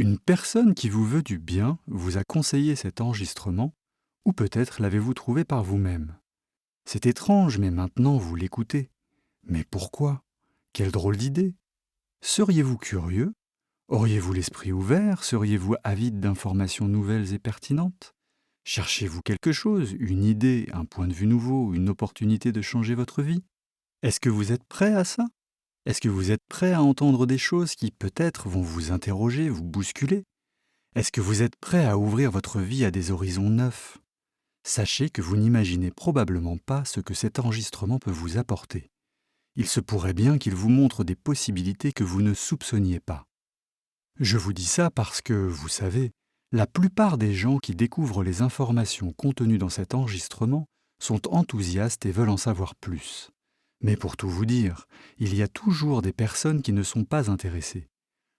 Une personne qui vous veut du bien vous a conseillé cet enregistrement, ou peut-être l'avez-vous trouvé par vous-même. C'est étrange, mais maintenant vous l'écoutez. Mais pourquoi? Quelle drôle d'idée! Seriez-vous curieux? Auriez-vous l'esprit ouvert? Seriez-vous avide d'informations nouvelles et pertinentes? Cherchez-vous quelque chose, une idée, un point de vue nouveau, une opportunité de changer votre vie? Est-ce que vous êtes prêt à ça? Est-ce que vous êtes prêt à entendre des choses qui peut-être vont vous interroger, vous bousculer? Est-ce que vous êtes prêt à ouvrir votre vie à des horizons neufs? Sachez que vous n'imaginez probablement pas ce que cet enregistrement peut vous apporter. Il se pourrait bien qu'il vous montre des possibilités que vous ne soupçonniez pas. Je vous dis ça parce que, vous savez, la plupart des gens qui découvrent les informations contenues dans cet enregistrement sont enthousiastes et veulent en savoir plus. Mais pour tout vous dire, il y a toujours des personnes qui ne sont pas intéressées.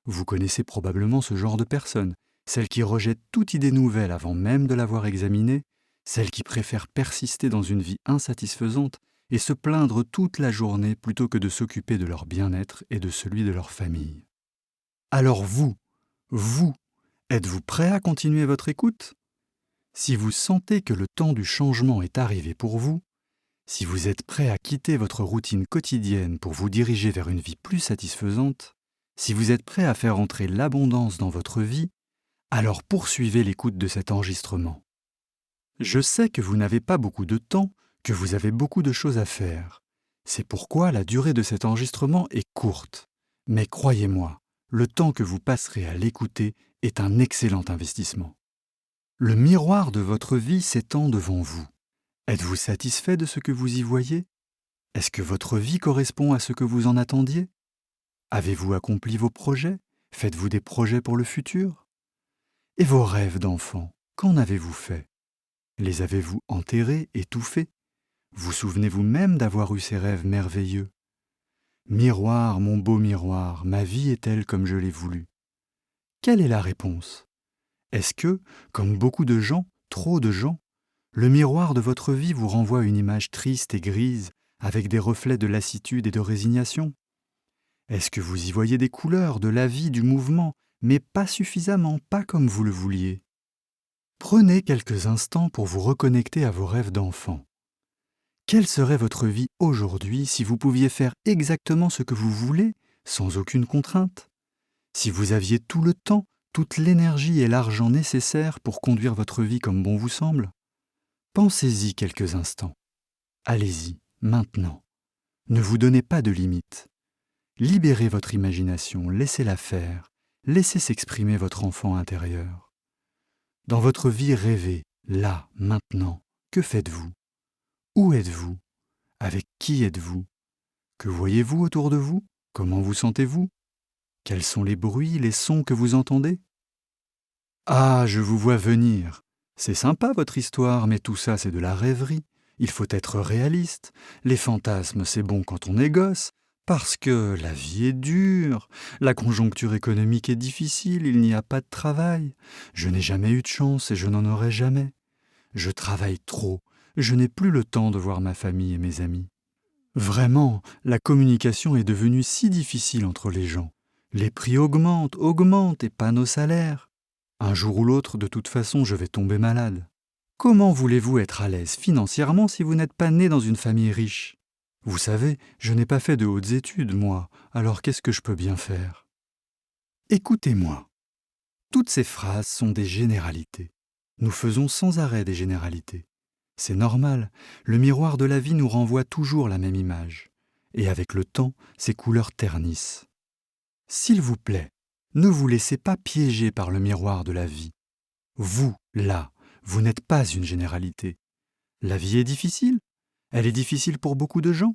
Vous connaissez probablement ce genre de personnes, celles qui rejettent toute idée nouvelle avant même de l'avoir examinée, celles qui préfèrent persister dans une vie insatisfaisante et se plaindre toute la journée plutôt que de s'occuper de leur bien-être et de celui de leur famille. Alors vous, êtes-vous prêt à continuer votre écoute? Si vous sentez que le temps du changement est arrivé pour vous, si vous êtes prêt à quitter votre routine quotidienne pour vous diriger vers une vie plus satisfaisante, si vous êtes prêt à faire entrer l'abondance dans votre vie, alors poursuivez l'écoute de cet enregistrement. Je sais que vous n'avez pas beaucoup de temps, que vous avez beaucoup de choses à faire. C'est pourquoi la durée de cet enregistrement est courte. Mais croyez-moi, le temps que vous passerez à l'écouter est un excellent investissement. Le miroir de votre vie s'étend devant vous. Êtes-vous satisfait de ce que vous y voyez? Est-ce que votre vie correspond à ce que vous en attendiez? Avez-vous accompli vos projets? Faites-vous des projets pour le futur? Et vos rêves d'enfant, qu'en avez-vous fait? Les avez-vous enterrés, étouffés? Vous souvenez-vous même d'avoir eu ces rêves merveilleux? Miroir, mon beau miroir, ma vie est-elle comme je l'ai voulu? Quelle est la réponse? Est-ce que, comme beaucoup de gens, trop de gens, le miroir de votre vie vous renvoie une image triste et grise, avec des reflets de lassitude et de résignation? Est-ce que vous y voyez des couleurs, de la vie, du mouvement, mais pas suffisamment, pas comme vous le vouliez? Prenez quelques instants pour vous reconnecter à vos rêves d'enfant. Quelle serait votre vie aujourd'hui si vous pouviez faire exactement ce que vous voulez, sans aucune contrainte? Si vous aviez tout le temps, toute l'énergie et l'argent nécessaires pour conduire votre vie comme bon vous semble? Pensez-y quelques instants. Allez-y, maintenant. Ne vous donnez pas de limites. Libérez votre imagination, laissez-la faire, laissez s'exprimer votre enfant intérieur. Dans votre vie rêvée, là, maintenant, que faites-vous? Où êtes-vous? Avec qui êtes-vous? Que voyez-vous autour de vous? Comment vous sentez-vous? Quels sont les bruits, les sons que vous entendez? Ah, je vous vois venir. C'est sympa votre histoire, mais tout ça c'est de la rêverie. Il faut être réaliste. Les fantasmes c'est bon quand on est gosse, parce que la vie est dure, la conjoncture économique est difficile, il n'y a pas de travail. Je n'ai jamais eu de chance et je n'en aurai jamais. Je travaille trop, je n'ai plus le temps de voir ma famille et mes amis. Vraiment, la communication est devenue si difficile entre les gens. Les prix augmentent et pas nos salaires. Un jour ou l'autre, de toute façon, je vais tomber malade. Comment voulez-vous être à l'aise financièrement si vous n'êtes pas né dans une famille riche? Vous savez, je n'ai pas fait de hautes études, moi, alors qu'est-ce que je peux bien faire? Écoutez-moi. Toutes ces phrases sont des généralités. Nous faisons sans arrêt des généralités. C'est normal, le miroir de la vie nous renvoie toujours la même image. Et avec le temps, ces couleurs ternissent. S'il vous plaît, ne vous laissez pas piéger par le miroir de la vie. Vous, là, vous n'êtes pas une généralité. La vie est difficile. Elle est difficile pour beaucoup de gens.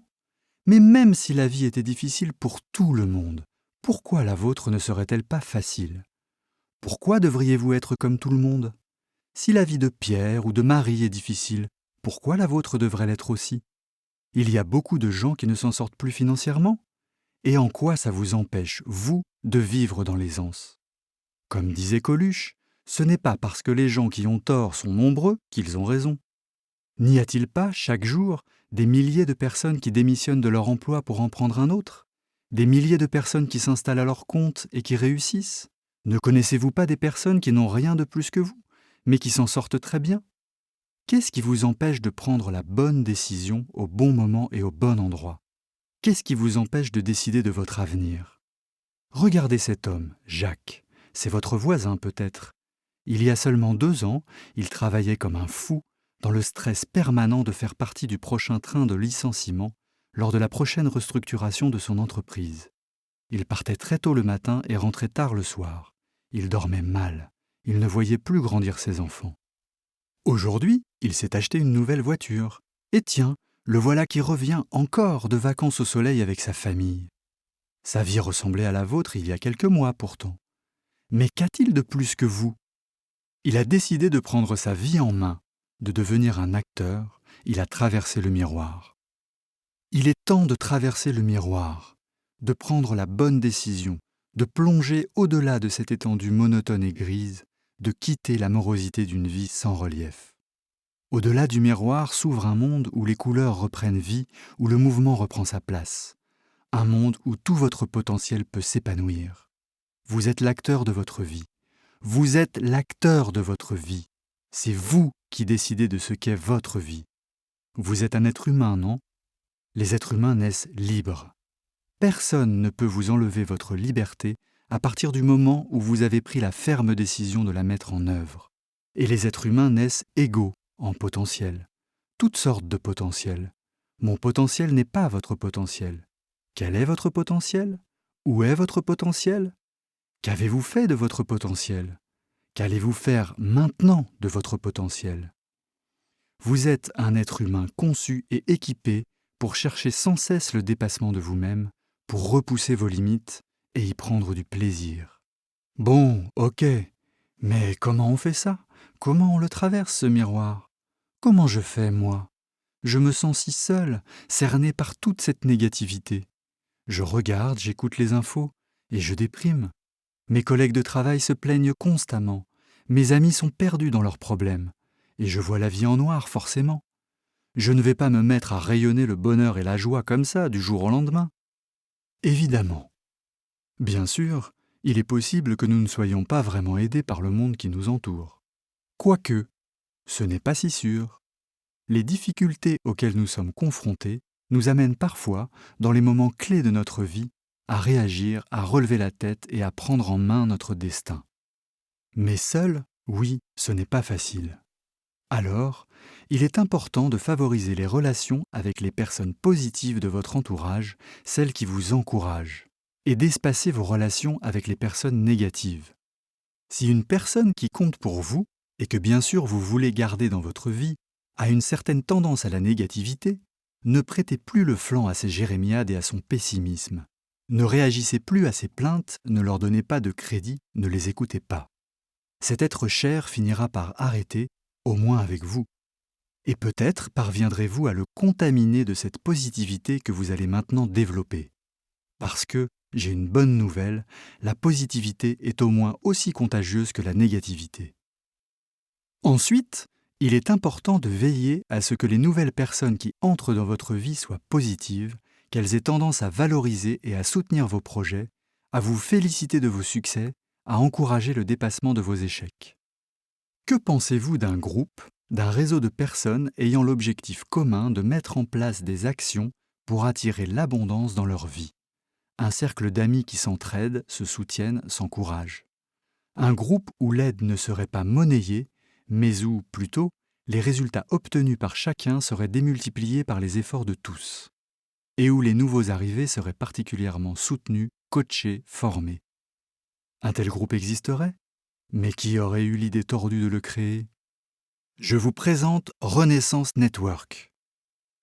Mais même si la vie était difficile pour tout le monde, pourquoi la vôtre ne serait-elle pas facile? Pourquoi devriez-vous être comme tout le monde? Si la vie de Pierre ou de Marie est difficile, pourquoi la vôtre devrait l'être aussi? Il y a beaucoup de gens qui ne s'en sortent plus financièrement. Et en quoi ça vous empêche, vous, de vivre dans l'aisance? Comme disait Coluche, ce n'est pas parce que les gens qui ont tort sont nombreux qu'ils ont raison. N'y a-t-il pas, chaque jour, des milliers de personnes qui démissionnent de leur emploi pour en prendre un autre? Des milliers de personnes qui s'installent à leur compte et qui réussissent? Ne connaissez-vous pas des personnes qui n'ont rien de plus que vous, mais qui s'en sortent très bien? Qu'est-ce qui vous empêche de prendre la bonne décision au bon moment et au bon endroit? Qu'est-ce qui vous empêche de décider de votre avenir? Regardez cet homme, Jacques. C'est votre voisin peut-être. Il y a seulement 2 ans, il travaillait comme un fou, dans le stress permanent de faire partie du prochain train de licenciement lors de la prochaine restructuration de son entreprise. Il partait très tôt le matin et rentrait tard le soir. Il dormait mal. Il ne voyait plus grandir ses enfants. Aujourd'hui, il s'est acheté une nouvelle voiture. Et tiens, le voilà qui revient encore de vacances au soleil avec sa famille. Sa vie ressemblait à la vôtre il y a quelques mois pourtant. Mais qu'a-t-il de plus que vous? Il a décidé de prendre sa vie en main, de devenir un acteur. Il a traversé le miroir. Il est temps de traverser le miroir, de prendre la bonne décision, de plonger au-delà de cette étendue monotone et grise, de quitter la morosité d'une vie sans relief. Au-delà du miroir s'ouvre un monde où les couleurs reprennent vie, où le mouvement reprend sa place. Un monde où tout votre potentiel peut s'épanouir. Vous êtes l'acteur de votre vie. Vous êtes l'acteur de votre vie. C'est vous qui décidez de ce qu'est votre vie. Vous êtes un être humain, non? Les êtres humains naissent libres. Personne ne peut vous enlever votre liberté à partir du moment où vous avez pris la ferme décision de la mettre en œuvre. Et les êtres humains naissent égaux en potentiel. Toutes sortes de potentiels. Mon potentiel n'est pas votre potentiel. Quel est votre potentiel? Où est votre potentiel? Qu'avez-vous fait de votre potentiel? Qu'allez-vous faire maintenant de votre potentiel? Vous êtes un être humain conçu et équipé pour chercher sans cesse le dépassement de vous-même, pour repousser vos limites et y prendre du plaisir. Bon, ok, mais comment on fait ça? Comment on le traverse, ce miroir? Comment je fais, moi? Je me sens si seul, cerné par toute cette négativité. Je regarde, j'écoute les infos, et je déprime. Mes collègues de travail se plaignent constamment. Mes amis sont perdus dans leurs problèmes. Et je vois la vie en noir, forcément. Je ne vais pas me mettre à rayonner le bonheur et la joie comme ça, du jour au lendemain. Évidemment. Bien sûr, il est possible que nous ne soyons pas vraiment aidés par le monde qui nous entoure. Quoique, ce n'est pas si sûr. Les difficultés auxquelles nous sommes confrontés nous amènent parfois, dans les moments clés de notre vie, à réagir, à relever la tête et à prendre en main notre destin. Mais seul, oui, ce n'est pas facile. Alors, il est important de favoriser les relations avec les personnes positives de votre entourage, celles qui vous encouragent, et d'espacer vos relations avec les personnes négatives. Si une personne qui compte pour vous, et que bien sûr vous voulez garder dans votre vie, a une certaine tendance à la négativité, ne prêtez plus le flanc à ses jérémiades et à son pessimisme. Ne réagissez plus à ses plaintes, ne leur donnez pas de crédit, ne les écoutez pas. Cet être cher finira par arrêter, au moins avec vous. Et peut-être parviendrez-vous à le contaminer de cette positivité que vous allez maintenant développer. Parce que, j'ai une bonne nouvelle, la positivité est au moins aussi contagieuse que la négativité. Ensuite, il est important de veiller à ce que les nouvelles personnes qui entrent dans votre vie soient positives, qu'elles aient tendance à valoriser et à soutenir vos projets, à vous féliciter de vos succès, à encourager le dépassement de vos échecs. Que pensez-vous d'un groupe, d'un réseau de personnes ayant l'objectif commun de mettre en place des actions pour attirer l'abondance dans leur vie? Un cercle d'amis qui s'entraident, se soutiennent, s'encouragent. Un groupe où l'aide ne serait pas monnayée, mais où, plutôt, les résultats obtenus par chacun seraient démultipliés par les efforts de tous. Et où les nouveaux arrivés seraient particulièrement soutenus, coachés, formés. Un tel groupe existerait? Mais qui aurait eu l'idée tordue de le créer? Je vous présente Renaissance Network.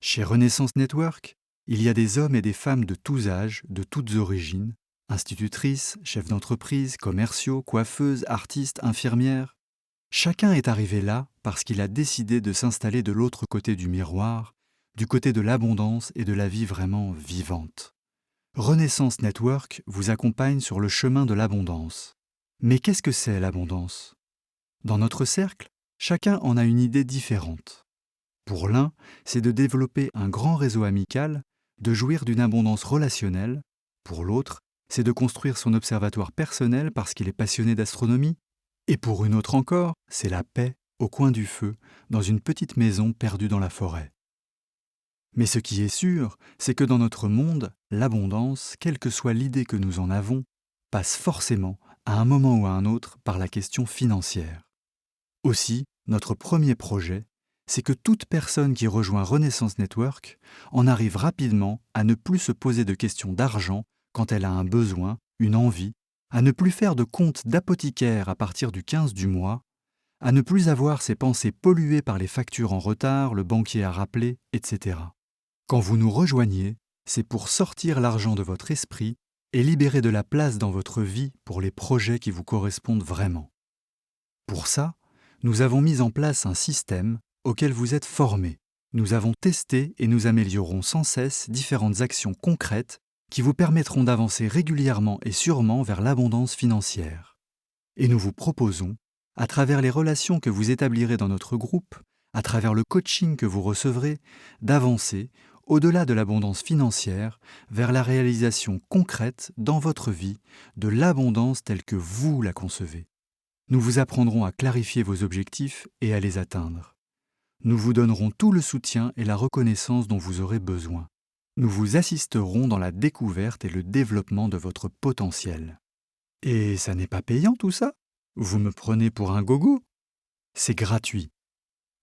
Chez Renaissance Network, il y a des hommes et des femmes de tous âges, de toutes origines, institutrices, chefs d'entreprise, commerciaux, coiffeuses, artistes, infirmières. Chacun est arrivé là parce qu'il a décidé de s'installer de l'autre côté du miroir, du côté de l'abondance et de la vie vraiment vivante. Renaissance Network vous accompagne sur le chemin de l'abondance. Mais qu'est-ce que c'est l'abondance? Dans notre cercle, chacun en a une idée différente. Pour l'un, c'est de développer un grand réseau amical, de jouir d'une abondance relationnelle. Pour l'autre, c'est de construire son observatoire personnel parce qu'il est passionné d'astronomie. Et pour une autre encore, c'est la paix au coin du feu, dans une petite maison perdue dans la forêt. Mais ce qui est sûr, c'est que dans notre monde, l'abondance, quelle que soit l'idée que nous en avons, passe forcément, à un moment ou à un autre, par la question financière. Aussi, notre premier projet, c'est que toute personne qui rejoint Renaissance Network en arrive rapidement à ne plus se poser de questions d'argent quand elle a un besoin, une envie, à ne plus faire de compte d'apothicaire à partir du 15 du mois, à ne plus avoir ses pensées polluées par les factures en retard, le banquier à rappeler, etc. Quand vous nous rejoignez, c'est pour sortir l'argent de votre esprit et libérer de la place dans votre vie pour les projets qui vous correspondent vraiment. Pour ça, nous avons mis en place un système auquel vous êtes formés. Nous avons testé et nous améliorons sans cesse différentes actions concrètes qui vous permettront d'avancer régulièrement et sûrement vers l'abondance financière. Et nous vous proposons, à travers les relations que vous établirez dans notre groupe, à travers le coaching que vous recevrez, d'avancer, au-delà de l'abondance financière, vers la réalisation concrète dans votre vie de l'abondance telle que vous la concevez. Nous vous apprendrons à clarifier vos objectifs et à les atteindre. Nous vous donnerons tout le soutien et la reconnaissance dont vous aurez besoin. Nous vous assisterons dans la découverte et le développement de votre potentiel. Et ça n'est pas payant tout ça? Vous me prenez pour un gogo? C'est gratuit.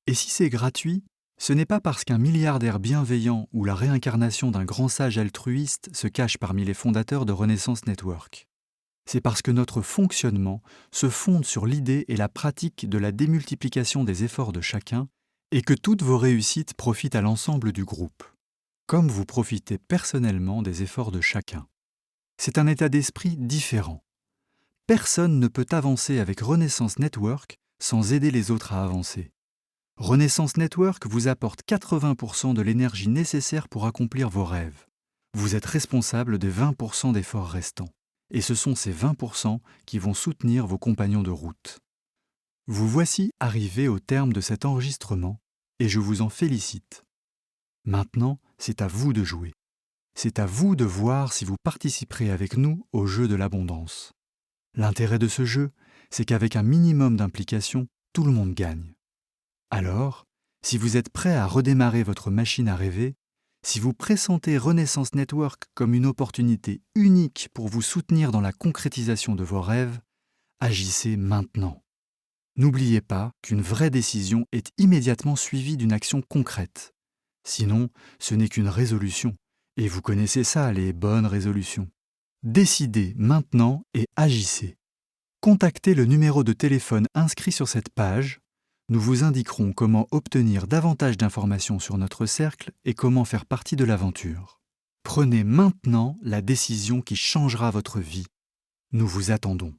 Et si c'est gratuit, ce n'est pas parce qu'un milliardaire bienveillant ou la réincarnation d'un grand sage altruiste se cache parmi les fondateurs de Renaissance Network. C'est parce que notre fonctionnement se fonde sur l'idée et la pratique de la démultiplication des efforts de chacun et que toutes vos réussites profitent à l'ensemble du groupe, comme vous profitez personnellement des efforts de chacun. C'est un état d'esprit différent. Personne ne peut avancer avec Renaissance Network sans aider les autres à avancer. Renaissance Network vous apporte 80% de l'énergie nécessaire pour accomplir vos rêves. Vous êtes responsable des 20% d'efforts restants. Et ce sont ces 20% qui vont soutenir vos compagnons de route. Vous voici arrivé au terme de cet enregistrement et je vous en félicite. Maintenant, c'est à vous de jouer. C'est à vous de voir si vous participerez avec nous au jeu de l'abondance. L'intérêt de ce jeu, c'est qu'avec un minimum d'implication, tout le monde gagne. Alors, si vous êtes prêt à redémarrer votre machine à rêver, si vous pressentez Renaissance Network comme une opportunité unique pour vous soutenir dans la concrétisation de vos rêves, agissez maintenant. N'oubliez pas qu'une vraie décision est immédiatement suivie d'une action concrète. Sinon, ce n'est qu'une résolution. Et vous connaissez ça, les bonnes résolutions. Décidez maintenant et agissez. Contactez le numéro de téléphone inscrit sur cette page. Nous vous indiquerons comment obtenir davantage d'informations sur notre cercle et comment faire partie de l'aventure. Prenez maintenant la décision qui changera votre vie. Nous vous attendons.